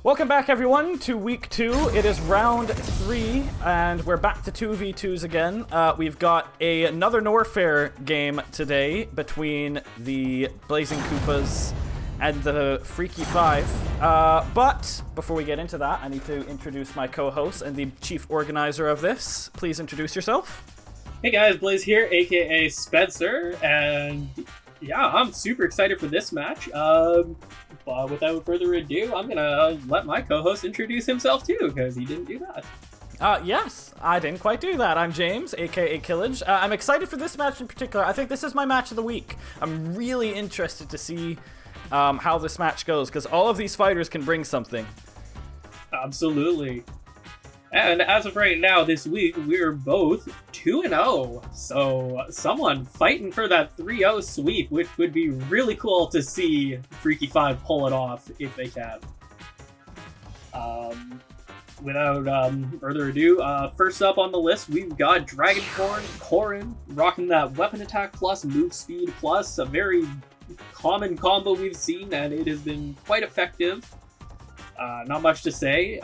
Welcome back, everyone, to week 2. It is round 3, and we're back to 2v2s again. We've got another Norfair game today between the Blazing Koopas and the Freaky Five. But before we get into that, I need to introduce my co-host and the chief organizer of this. Please introduce yourself. Hey guys, Blaze here, aka Spencer, and yeah, I'm super excited for this match. But without further ado, I'm gonna let my co-host introduce himself too, because he didn't do that. Yes, I didn't quite do that. I'm James, aka Kilij. I'm excited for this match in particular. I think this is my match of the week. I'm really interested to see how this match goes, because all of these fighters can bring something. Absolutely. And as of right now, this week, we're both 2-0. So someone fighting for that 3-0 sweep, which would be really cool to see Freaky Five pull it off if they can. Without further ado, first up on the list, we've got Dragoncorn Corrin, rocking that weapon attack plus, move speed plus, a very common combo we've seen, and it has been quite effective. Not much to say.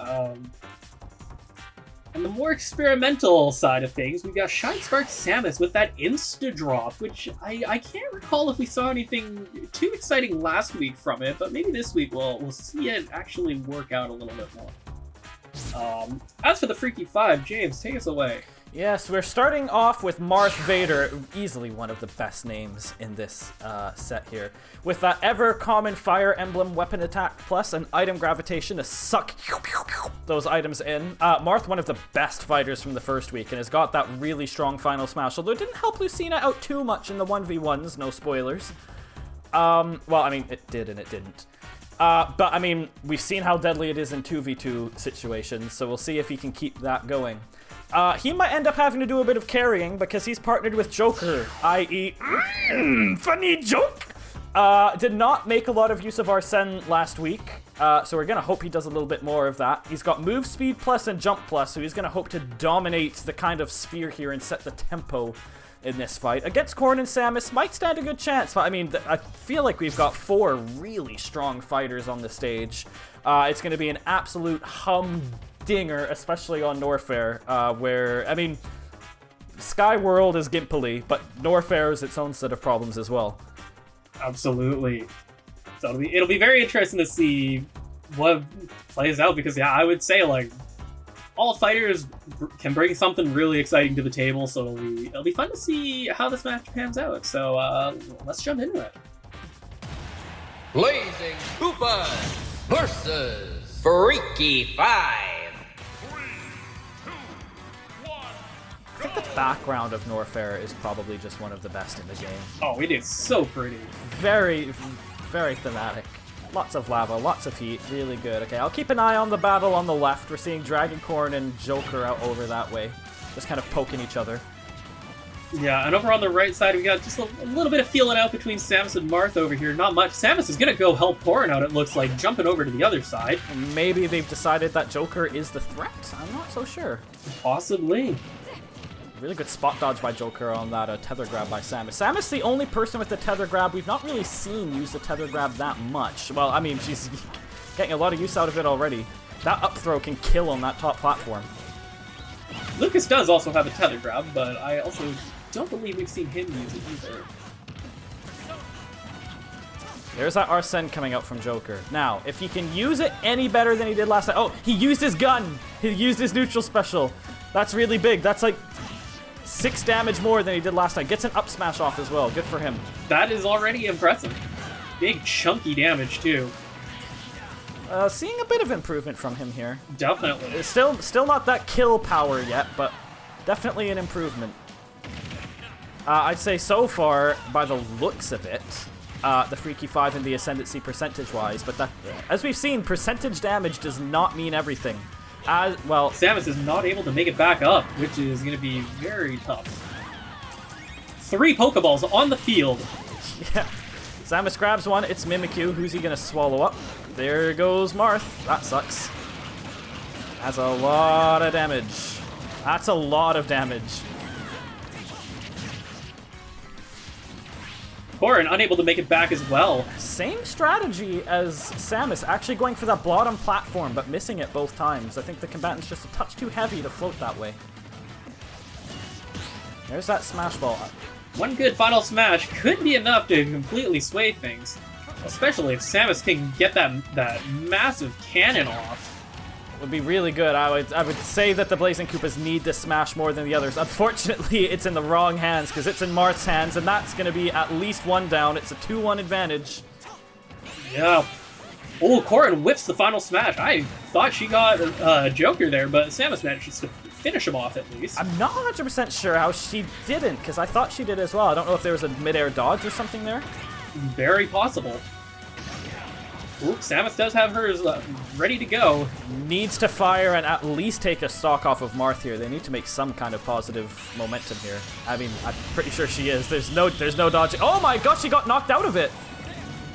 On the more experimental side of things, we got Shine Spark Samus with that insta-drop, which I can't recall if we saw anything too exciting last week from it, but maybe this week we'll see it actually work out a little bit more. As for the Freaky Five, James, take us away. Yes, we're starting off with Marth Vader, easily one of the best names in this set here, with that ever-common Fire Emblem weapon attack plus an item gravitation to suck those items in. Marth, one of the best fighters from the first week, and has got that really strong final smash, although it didn't help Lucina out too much in the 1v1s, no spoilers. Well, I mean, it did and it didn't. But, I mean, we've seen how deadly it is in 2v2 situations, so we'll see if he can keep that going. He might end up having to do a bit of carrying because he's partnered with Joker, i.e. funny joke! Did not make a lot of use of Arsene last week, so we're gonna hope he does a little bit more of that. He's got move speed plus and jump plus, so he's gonna hope to dominate the kind of sphere here and set the tempo in this fight. Against Corrin and Samus, might stand a good chance, but I mean, I feel like we've got 4 really strong fighters on the stage. It's gonna be an absolute humdinger, especially on Norfair, where, I mean, Sky World is gimpily, but Norfair is its own set of problems as well. Absolutely. So it'll be very interesting to see what plays out, because yeah, I would say like all fighters can bring something really exciting to the table, so it'll be fun to see how this match pans out. So let's jump into it. Blazing Koopas versus Freaky Five. I think the background of Norfair is probably just one of the best in the game. Oh, it is so pretty. Very, very thematic. Lots of lava, lots of heat, really good. Okay, I'll keep an eye on the battle on the left. We're seeing Dragoncorn and Joker out over that way, just kind of poking each other. Yeah, and over on the right side, we got just a little bit of feeling out between Samus and Marth over here. Not much. Samus is going to go help Corrin out, it looks like, jumping over to the other side. Maybe they've decided that Joker is the threat? I'm not so sure. Possibly. Really good spot dodge by Joker on that tether grab by Samus. Samus, the only person with the tether grab we've not really seen use the tether grab that much. Well, I mean, she's getting a lot of use out of it already. That up throw can kill on that top platform. Lucas does also have a tether grab, but I also don't believe we've seen him use it either. There's that Arsene coming out from Joker. Now, if he can use it any better than he did last time... Oh, he used his gun! He used his neutral special. That's really big. That's like 6 damage more than he did last time. Gets an up smash off as well. Good for him. That is already impressive. Big chunky damage too. Seeing a bit of improvement from him here. Definitely. It's still not that kill power yet, but definitely an improvement. I'd say so far, by the looks of it, the Freaky Five in the ascendancy percentage-wise, but that, as we've seen, percentage damage does not mean everything. Well, Samus is not able to make it back up, which is going to be very tough. 3 Pokeballs on the field. Yeah. Samus grabs one. It's Mimikyu. Who's he going to swallow up? There goes Marth. That sucks. That's a lot of damage. That's a lot of damage. Corrin unable to make it back as well. Same strategy as Samus, actually going for that bottom platform, but missing it both times. I think the combatant's just a touch too heavy to float that way. There's that smash ball. One good final smash could be enough to completely sway things, especially if Samus can get that massive cannon off. Would be really good. I would say that the Blazing Koopas need to smash more than the others. Unfortunately, it's in the wrong hands because it's in Marth's hands, and that's going to be at least one down. It's a 2-1 advantage. Yeah. Oh, Corrin whips the final smash. I thought she got Joker there, but Samus managed to finish him off at least. I'm not 100% sure how she didn't, because I thought she did as well. I don't know if there was a mid-air dodge or something there. Very possible. Ooh, Samus does have hers ready to go. Needs to fire and at least take a stock off of Marth here. They need to make some kind of positive momentum here. I mean, I'm pretty sure she is. There's no dodging. Oh my gosh, she got knocked out of it.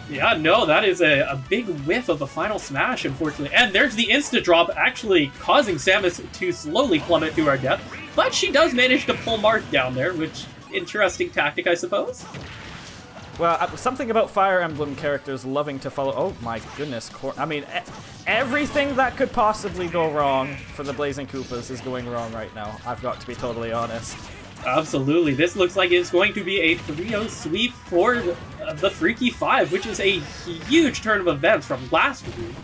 Yeah, no, that is a big whiff of a final smash, unfortunately. And there's the insta-drop actually causing Samus to slowly plummet to her death. But she does manage to pull Marth down there, which, interesting tactic, I suppose. Well, something about Fire Emblem characters loving to follow... Oh my goodness. I mean, everything that could possibly go wrong for the Blazing Koopas is going wrong right now. I've got to be totally honest. Absolutely. This looks like it's going to be a 3-0 sweep for the Freaky Five, which is a huge turn of events from last week,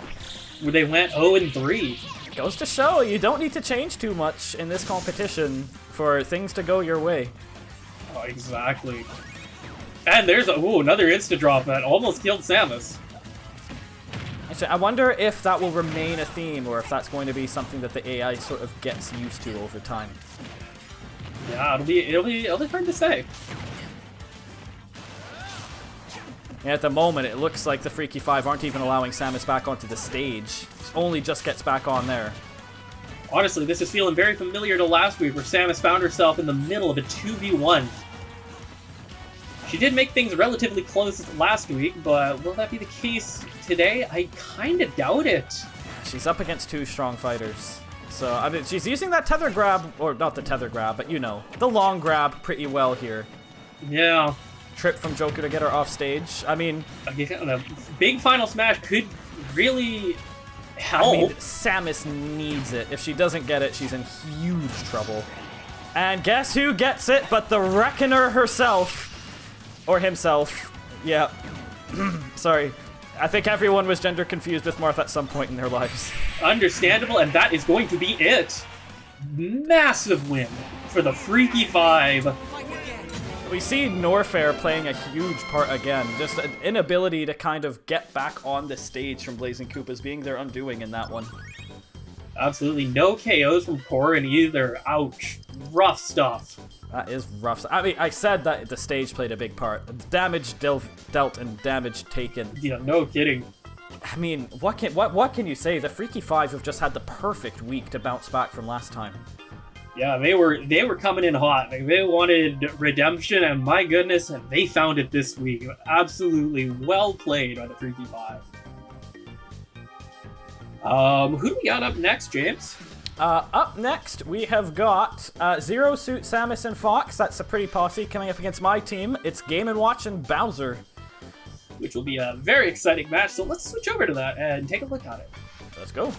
where they went 0-3. Goes to show, you don't need to change too much in this competition for things to go your way. Oh, exactly. And there's another insta-drop that almost killed Samus. Actually, I wonder if that will remain a theme, or if that's going to be something that the AI sort of gets used to over time. Yeah, it'll be hard to say. And at the moment, it looks like the Freaky Five aren't even allowing Samus back onto the stage. Only just gets back on there. Honestly, this is feeling very familiar to last week, where Samus found herself in the middle of a 2v1. She did make things relatively close last week, but will that be the case today? I kind of doubt it. She's up against two strong fighters. So, I mean, she's using that tether grab, or not the tether grab, but you know, the long grab pretty well here. Yeah. Trip from Joker to get her off stage. I mean... A big final smash could really help. I mean, Samus needs it. If she doesn't get it, she's in huge trouble. And guess who gets it but the Reckoner herself. Or himself. Yeah. Sorry. I think everyone was gender confused with Marth at some point in their lives. Understandable, and that is going to be it. Massive win for the Freaky Five. We see Norfair playing a huge part again. Just an inability to kind of get back on the stage from Blazing Koopas being their undoing in that one. Absolutely no KOs from Corrin either. Ouch. Rough stuff. That is rough. I mean, I said that the stage played a big part. Damage dealt and damage taken. Yeah, no kidding. I mean, what can you say? The Freaky Five have just had the perfect week to bounce back from last time. Yeah, they were coming in hot. They wanted redemption, and my goodness, they found it this week. Absolutely well played by the Freaky Five. Who do we got up next, James? Up next, we have got Zero Suit, Samus, and Fox. That's a Pretty Posse coming up against my team. It's Game & Watch and Bowser. Which will be a very exciting match, so let's switch over to that and take a look at it. Let's go.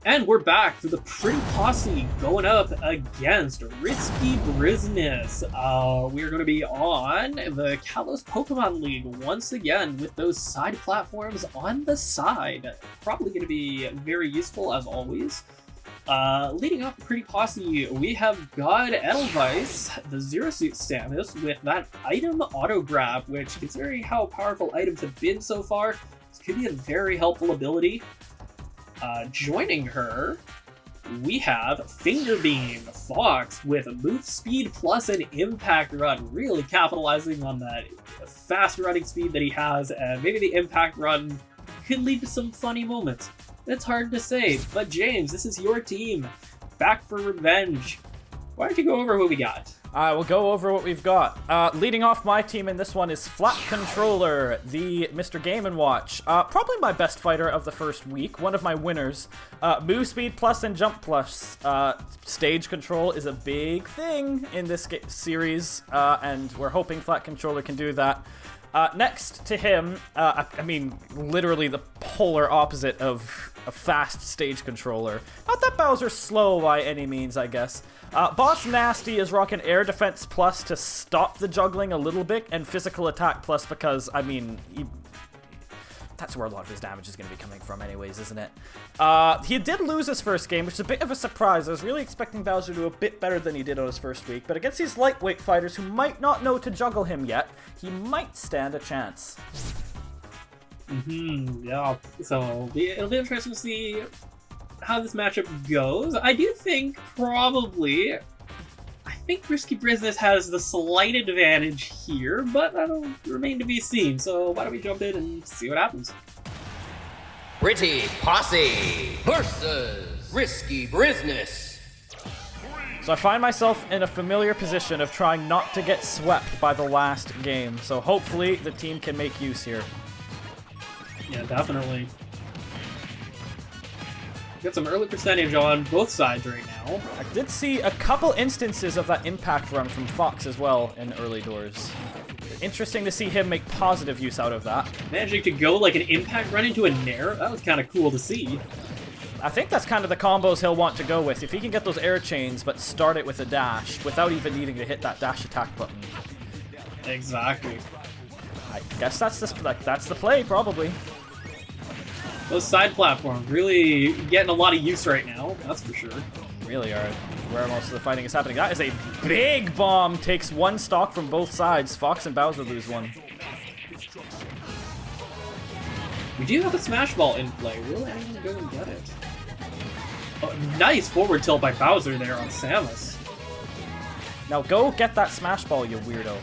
And we're back for the Pretty Posse going up against Risky Bryzness. We are going to be on the Kalos Pokemon League once again with those side platforms on the side. Probably going to be very useful as always. Leading off the Pretty Posse, we have got Edelweiss, the Zero Suit Samus, with that item auto grab, which, considering how powerful items have been so far, this could be a very helpful ability. Joining her, we have Finger Beam Fox with move speed plus an impact run, really capitalizing on that fast running speed that he has, and maybe the impact run could lead to some funny moments. It's hard to say, but James, this is your team. Back for revenge. Why don't you go over who we got? We'll go over what we've got. Leading off my team in this one is Flat Controller, the Mr. Game & Watch. Probably my best fighter of the first week, one of my winners. Move speed plus and jump plus. Stage control is a big thing in this series, and we're hoping Flat Controller can do that. Next to him, I mean, literally the polar opposite of a fast stage controller. Not that Bowser's slow by any means, I guess. Boss Nasty is rocking Air Defense Plus to stop the juggling a little bit, and Physical Attack Plus because, I mean, that's where a lot of his damage is going to be coming from anyways, isn't it? He did lose his first game, which is a bit of a surprise. I was really expecting Bowser to do a bit better than he did on his first week, but against these lightweight fighters who might not know to juggle him yet, he might stand a chance. Yeah. So it'll be interesting to see how this matchup goes. I do think I think Risky Bryzness has the slight advantage here, but that'll remain to be seen. So why don't we jump in and see what happens? Pretty Posse versus Risky Bryzness. So I find myself in a familiar position of trying not to get swept by the last game. So hopefully the team can make use here. Yeah, definitely. Got some early percentage on both sides right now. I did see a couple instances of that impact run from Fox as well in early doors. Interesting to see him make positive use out of that. Managing to go like an impact run into a nair, that was kind of cool to see. I think that's kind of the combos he'll want to go with. If he can get those air chains but start it with a dash without even needing to hit that dash attack button. Exactly. I guess that's the play, probably. Those side platforms really getting a lot of use right now, that's for sure. Really are where most of the fighting is happening. That is a big bomb. Takes one stock from both sides. Fox and Bowser lose one. We do have a Smash Ball in play. Will anyone go and get it? Oh, nice forward tilt by Bowser there on Samus. Now go get that Smash Ball, you weirdo.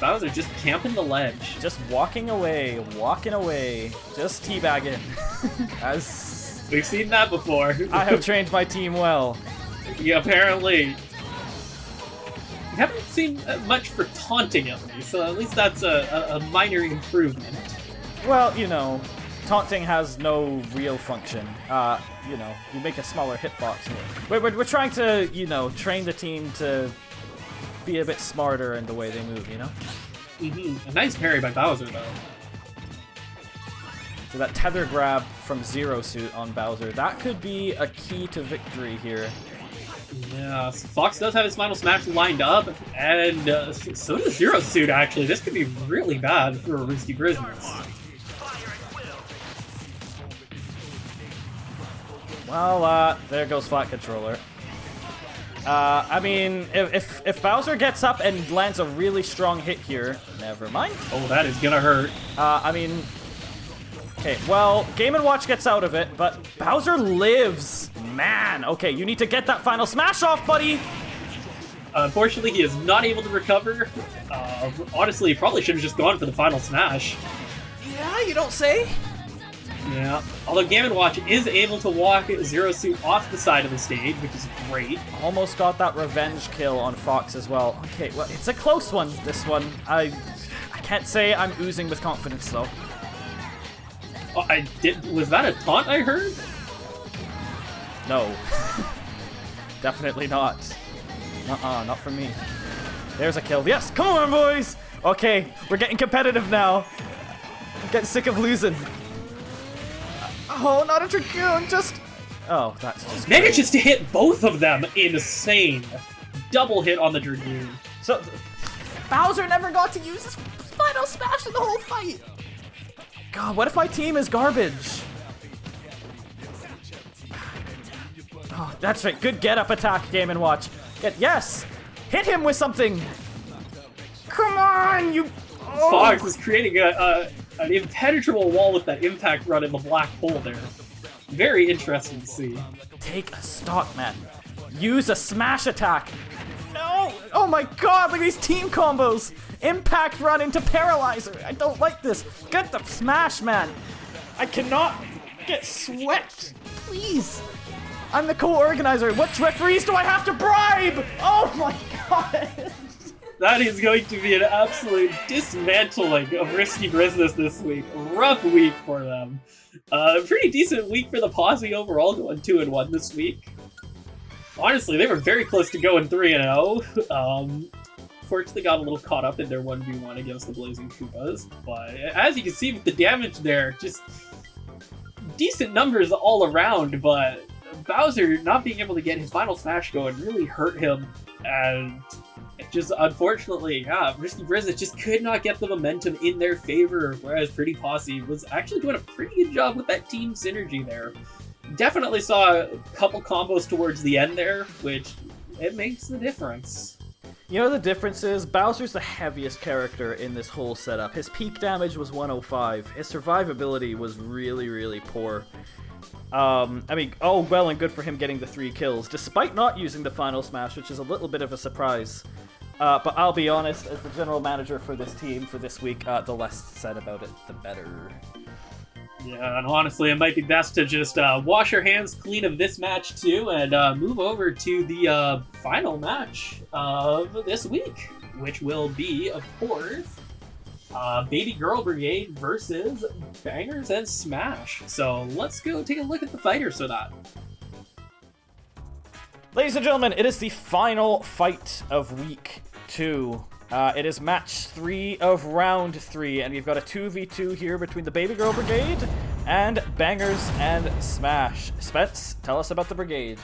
Bowser just camping the ledge. Just walking away, just teabagging. As we've seen that before. I have trained my team well. Yeah, apparently. We haven't seen much for taunting at least, so at least that's a minor improvement. Well, you know, taunting has no real function. You know, you make a smaller hitbox. We're trying to, you know, train the team to be a bit smarter in the way they move, you know? A nice parry by Bowser, though. So that tether grab from Zero Suit on Bowser, that could be a key to victory here. Yeah, so Fox does have his final smash lined up, and so does Zero Suit, actually. This could be really bad for Risky Bryzness. Well, there goes Flat Controller. I mean, if Bowser gets up and lands a really strong hit here, never mind. Oh, that is gonna hurt. I mean, okay, well, Game & Watch gets out of it, but Bowser lives. Man, okay, you need to get that final smash off, buddy. Unfortunately, he is not able to recover. Honestly, he probably should have just gone for the final smash. Yeah, you don't say? Yeah, although Game & Watch is able to walk Zero Suit off the side of the stage, which is great. Almost got that revenge kill on Fox as well. Okay, well, it's a close one, this one. I can't say I'm oozing with confidence, though. Oh, was that a taunt I heard? No. Definitely not. Not from me. There's a kill. Yes, come on, boys! Okay, we're getting competitive now. I'm getting sick of losing. Oh, not a Dragoon, just... Oh, that's just manages to hit both of them. Insane. Double hit on the Dragoon. So, Bowser never got to use his final smash in the whole fight. God, what if my team is garbage? Oh, that's right. Good get-up attack, Game & Watch. Yes! Hit him with something! Come on, you... Oh. Fox is creating an impenetrable wall with that impact run in the black hole there. Very interesting to see. Take a stock, man. Use a smash attack. No! Oh my god, look at these team combos! Impact run into Paralyzer. I don't like this. Get the smash, man. I cannot get swept. Please. I'm the co-organizer. What referees do I have to bribe? Oh my god. god! That is going to be an absolute dismantling of Risky Bryzness this week. Rough week for them. Pretty decent week for the Posse overall, going 2-1 this week. Honestly, they were very close to going 3-0. Fortunately got a little caught up in their 1v1 against the Blazing Koopas, but as you can see with the damage there, just decent numbers all around, but Bowser not being able to get his final smash going really hurt him, and just unfortunately, yeah, Risky Bryzness just could not get the momentum in their favor, whereas Pretty Posse was actually doing a pretty good job with that team synergy there. Definitely saw a couple combos towards the end there, which it makes the difference. You know the difference is, Bowser's the heaviest character in this whole setup. His peak damage was 105. His survivability was really, really poor. I mean, oh, well and good for him getting the 3 kills, despite not using the final smash, which is a little bit of a surprise. But I'll be honest, as the general manager for this team for this week, the less said about it, the better. Yeah, and honestly, it might be best to just wash our hands clean of this match too, and move over to the final match of this week, which will be, of course, Babygirl Brigade versus Bangers and Smash. So let's go take a look at the fighters for that. Ladies and gentlemen, it is the final fight of week 2. It is match 3 of round 3, and we've got a 2v2 here between the Babygirl Brigade and Bangers and Smash. Spence, tell us about the Brigade.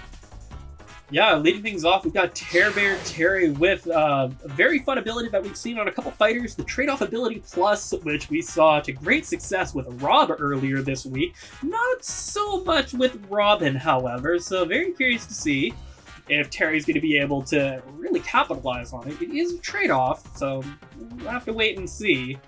Yeah, leading things off, we've got Bear Terry with a very fun ability that we've seen on a couple fighters, the Trade-Off Ability Plus, which we saw to great success with Rob earlier this week. Not so much with Robin, however, so very curious to see if Terry's going to be able to really capitalize on it. It is a trade-off, so we'll have to wait and see.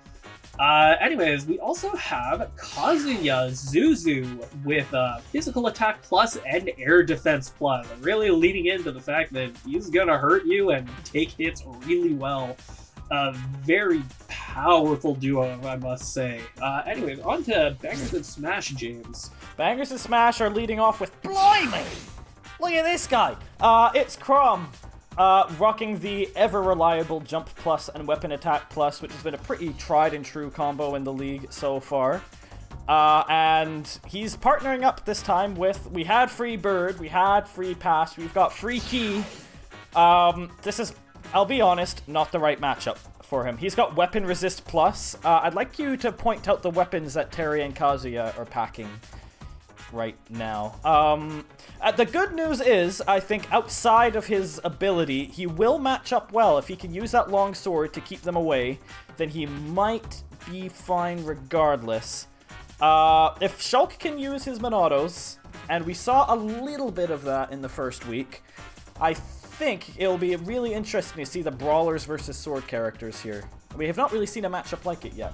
Anyways, we also have Kazuya Zuzu with Physical Attack Plus and Air Defense Plus, really leading into the fact that he's going to hurt you and take hits really well. A very powerful duo, I must say. Anyways, on to Bangers and Smash, James. Bangers and Smash are leading off with Blimey! Look at this guy! It's Crom, rocking the ever-reliable Jump Plus and Weapon Attack Plus, which has been a pretty tried-and-true combo in the league so far. And he's partnering up this time with, we had Free Bird, we had Free Pass, we've got Free Key. This is, I'll be honest, not the right matchup for him. He's got Weapon Resist Plus. I'd like you to point out the weapons that Terry and Kazuya are packing right now. The good news is, I think outside of his ability, he will match up well. If he can use that long sword to keep them away, then he might be fine regardless. If Shulk can use his Monados, and we saw a little bit of that in the first week, I think it'll be really interesting to see the brawlers versus sword characters here. We have not really seen a matchup like it yet.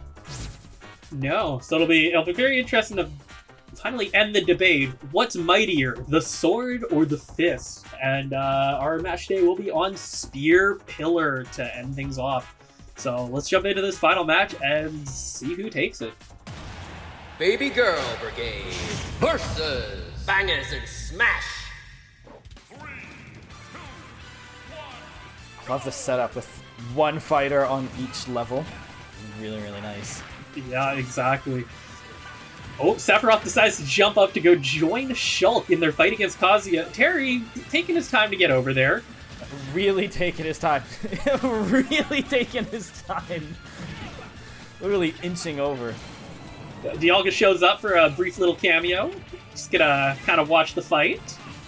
No, so it'll be very interesting to finally end the debate. What's mightier, the sword or the fist? And our match day will be on Spear Pillar to end things off. So let's jump into this final match and see who takes it. Babygirl Brigade versus Bangers and Smash. Love the setup with one fighter on each level. Really, really nice. Yeah, exactly. Oh, Sephiroth decides to jump up to go join Shulk in their fight against Kazuya. Terry taking his time to get over there. Really taking his time. Really taking his time. Literally inching over. Dialga shows up for a brief little cameo. Just gonna kind of watch the fight.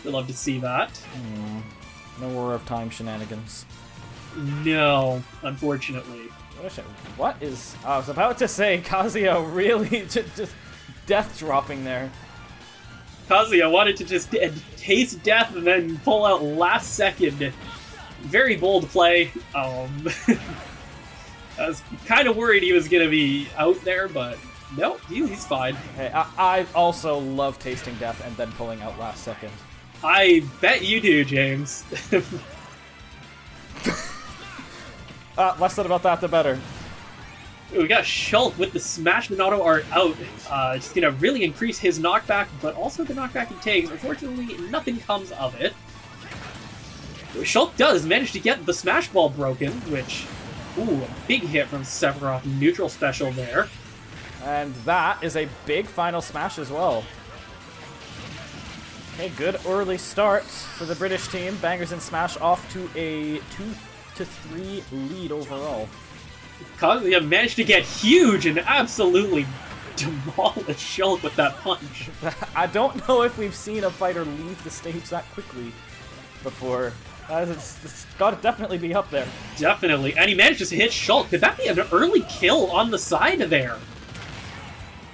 We'd love to see that. No War of Time shenanigans. No, unfortunately. What is... I was about to say, Kazuya really just death dropping there. Kazuya wanted to just taste death and then pull out last second. Very bold play. I was kind of worried he was going to be out there, but no, he's fine. Hey, I also love tasting death and then pulling out last second. I bet you do, James. Less said about that, the better. We got Shulk with the Smash Monado art out. Just gonna really increase his knockback, but also the knockback he takes. Unfortunately, nothing comes of it. Shulk does manage to get the Smash Ball broken, which... Ooh, a big hit from Sephiroth. Neutral special there. And that is a big final smash as well. Okay, good early start for the British team. Bangers and Smash off to a 2-3 lead overall. Kazuya managed to get huge and absolutely demolish Shulk with that punch. I don't know if we've seen a fighter leave the stage that quickly before. It's got to definitely be up there. Definitely. And he manages to hit Shulk. Could that be an early kill on the side there?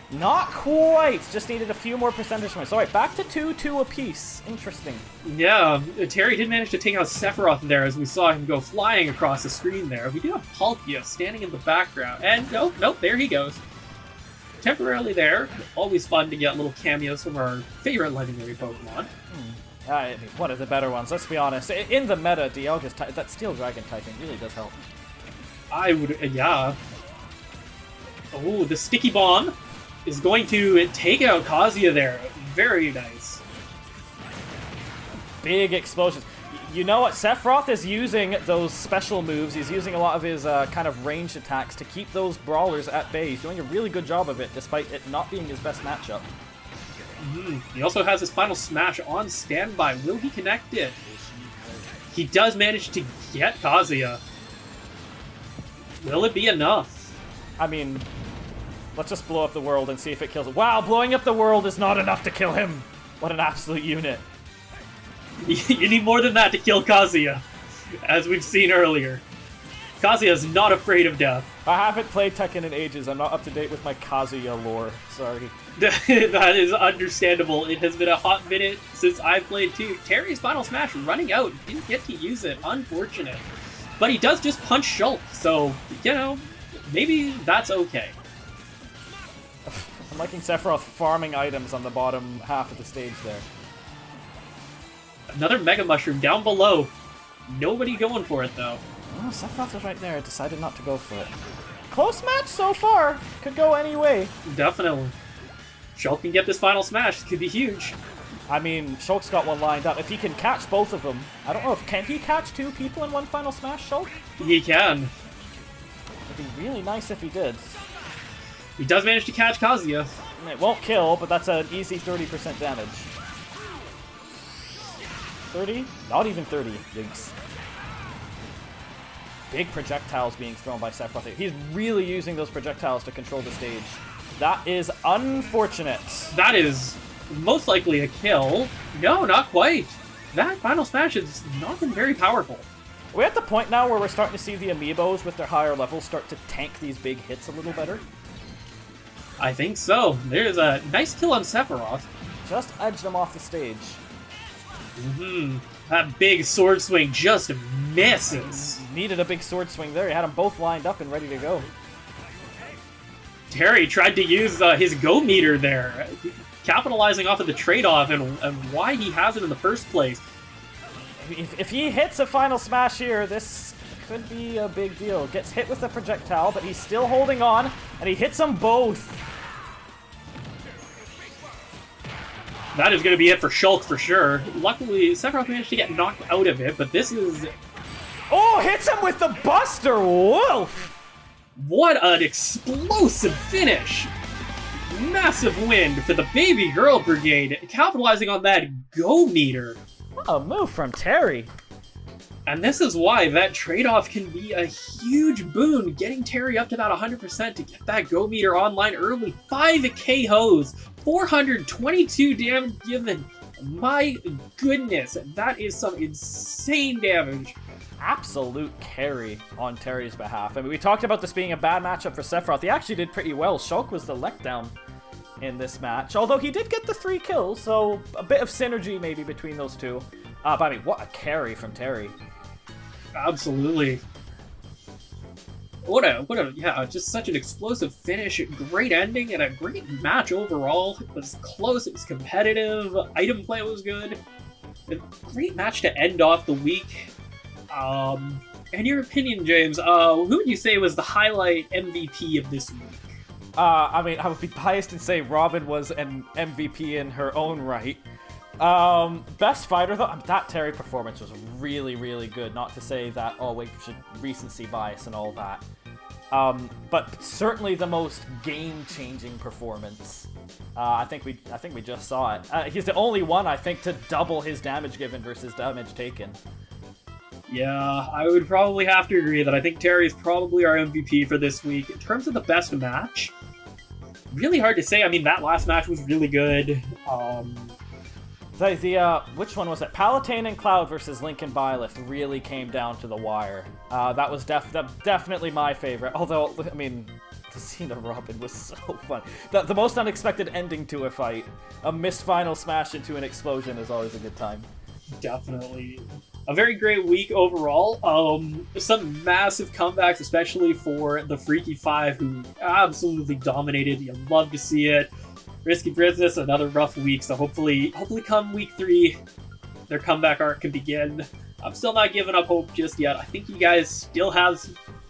Not quite. Just needed a few more percentage points. All right, back to 2-2 apiece. Interesting. Yeah, Terry did manage to take out Sephiroth there as we saw him go flying across the screen there. We do have Palkia standing in the background. And nope, there he goes. Temporarily there. Always fun to get little cameos from our favorite legendary Pokemon. One of the better ones, let's be honest. In the meta, Dialga's that Steel Dragon typing really does help. I would, yeah. Oh, the Sticky Bomb is going to take out Kazuya there. Very nice. Big explosions. You know what? Sephiroth is using those special moves. He's using a lot of his kind of ranged attacks to keep those brawlers at bay. He's doing a really good job of it, despite it not being his best matchup. He also has his final smash on standby. Will he connect it? He does manage to get Kazuya. Will it be enough? I mean, let's just blow up the world and see if it kills him. Wow, blowing up the world is not enough to kill him. What an absolute unit. You need more than that to kill Kazuya, as we've seen earlier. Kazuya is not afraid of death. I haven't played Tekken in ages. I'm not up to date with my Kazuya lore. Sorry. That is understandable. It has been a hot minute since I played too. Terry's final smash running out. Didn't get to use it. Unfortunate. But he does just punch Shulk, so, you know, maybe that's okay. I'm liking Sephiroth farming items on the bottom half of the stage there. Another Mega Mushroom down below. Nobody going for it, though. Oh, Sephiroth was right there. Decided not to go for it. Close match so far. Could go any way. Definitely. Shulk can get this final smash. It could be huge. I mean, Shulk's got one lined up. If he can catch both of them, I don't know if can he catch two people in one final smash, Shulk? He can. It'd be really nice if he did. He does manage to catch Kazuya. It won't kill, but that's an easy 30% damage. 30? Not even 30. Yikes. Big projectiles being thrown by Sephiroth. He's really using those projectiles to control the stage. That is unfortunate. That is most likely a kill. No, not quite. That final smash has not been very powerful. We're at the point now where we're starting to see the amiibos with their higher levels start to tank these big hits a little better. I think so. There's a nice kill on Sephiroth. Just edged them off the stage. That big sword swing just misses. Needed a big sword swing there. He had them both lined up and ready to go. Terry tried to use his go meter there, capitalizing off of the trade-off and why he has it in the first place. If he hits a final smash here, this could be a big deal. Gets hit with the projectile, but he's still holding on, and he hits them both. That is going to be it for Shulk for sure. Luckily, Sephiroth managed to get knocked out of it, but this is... Oh, hits him with the Buster Wolf! What an explosive finish! Massive win for the Babygirl Brigade, capitalizing on that go meter. What a move from Terry. And this is why that trade-off can be a huge boon, getting Terry up to that 100% to get that go meter online early. 5 KOs, 422 damage given. My goodness, that is some insane damage. Absolute carry on Terry's behalf. I mean, we talked about this being a bad matchup for Sephiroth. He actually did pretty well. Shulk was the letdown in this match, although he did get the 3 kills, so a bit of synergy maybe between those two. But I mean, what a carry from Terry. Absolutely. Yeah, just such an explosive finish, great ending, and a great match overall. It was close, it was competitive, item play was good. A great match to end off the week. In your opinion, James, who would you say was the highlight MVP of this week? I mean, I would be biased and say Robin was an MVP in her own right. Best fighter though, that Terry performance was really, really good. Not to say that, oh, we should recency bias and all that. But certainly the most game-changing performance. I think we just saw it. He's the only one, I think, to double his damage given versus damage taken. Yeah, I would probably have to agree that I think Terry is probably our MVP for this week. In terms of the best match, really hard to say. I mean, that last match was really good. Which one was it? Palatine and Cloud versus Lincoln Byleth really came down to the wire. That was definitely my favorite. Although, I mean, the Cena Robin was so fun. The most unexpected ending to a fight. A missed final smash into an explosion is always a good time. Definitely. A very great week overall. Some massive comebacks, especially for the Freaky Five, who absolutely dominated. You love to see it. Risky Bryzness, another rough week, so hopefully come week 3, their comeback arc can begin. I'm still not giving up hope just yet. I think you guys still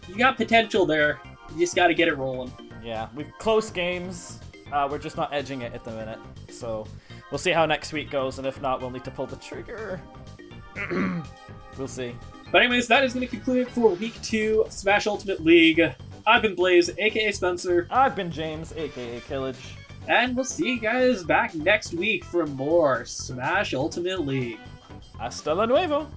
you got potential there. You just got to get it rolling. Yeah, we've close games. We're just not edging it at the minute. So we'll see how next week goes, and if not, we'll need to pull the trigger. We'll see. But anyways, that is going to conclude it for week 2 of Smash Ultimate League. I've been Blaze, aka Spencer. I've been James, aka Kilij. And we'll see you guys back next week for more Smash Ultimate League. Hasta la nuevo!